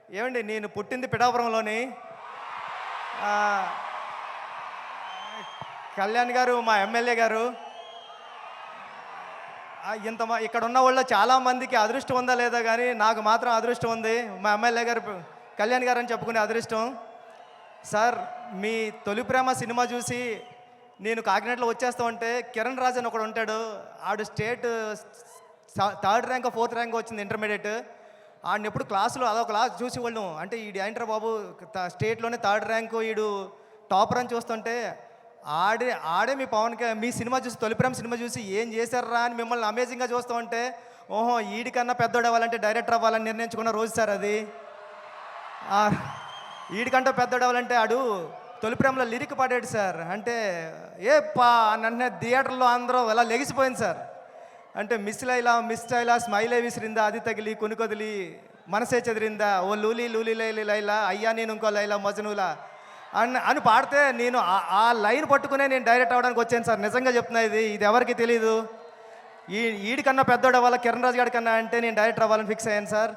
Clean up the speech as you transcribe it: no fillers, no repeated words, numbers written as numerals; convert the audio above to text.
ఏమండి నేను పుట్టింది పిఠాపురంలోని. ఆ, కళ్యాణ్ గారు మా ఎమ్మెల్యే గారు. ఇక్కడ ఉన్న వాళ్ళ చాలా మందికి అదృష్టం ఉందా లేదా కానీ నాకు మాత్రం అదృష్టం ఉంది. మా ఎమ్మెల్యే గారు కళ్యాణ్ గారు అని చెప్పుకునే అదృష్టం. సార్, మీ తొలి ప్రేమ సినిమా చూసి నేను కాకినాడలో వచ్చేస్తా ఉంటే కిరణ్ రాజ్ అని ఒకడు ఉంటాడు. ఆడు state third rank fourth rank వచ్చింది ఇంటర్మీడియట్. ఆడిని ఎప్పుడు క్లాసులో అదో క్లాస్ చూసి వాళ్ళు అంటే ఈడు ఏంట్రా బాబు స్టేట్లోనే థర్డ్ ర్యాంకు ఈడు టాపర్ అని చూస్తుంటే ఆడే ఆడే మీ మీ సినిమా చూసి తొలి ప్రేమ సినిమా చూసి ఏం చేశారా అని మిమ్మల్ని అమేజింగ్గా చూస్తూ ఉంటే ఓహో ఈడికన్నా పెద్దోడు అవ్వాలంటే డైరెక్టర్ అవ్వాలని నిర్ణయించుకున్న రోజు సార్ అది. ఈడికంటే పెద్దోడు అవ్వాలంటే ఆడు తొలి ప్రేమలో లిరిక్ పాడాడు సార్. అంటే ఏ పా నన్ను థియేటర్లో అందరూ ఎలా లెగిసిపోయింది సార్. అంటే మిస్ లైలా స్మైలే విసిరిందా అది తగిలి కొనుకొదిలి మనసే చెదిరిందా ఓ లూలి లూలి లైలి లైలా అయ్యా నేను ఇంకో లైలా మజనులా అని పాడితే నేను ఆ లైన్ పట్టుకునే నేను డైరెక్ట్ అవ్వడానికి వచ్చాను సార్. నిజంగా చెప్తున్నా, ఇది ఎవరికి తెలీదు. ఈడికన్నా పెద్దోడు అవ్వాలి కిరణ్ రాజు గారి కన్నా అంటే నేను డైరెక్టర్ అవ్వాలని ఫిక్స్ అయ్యాను సార్.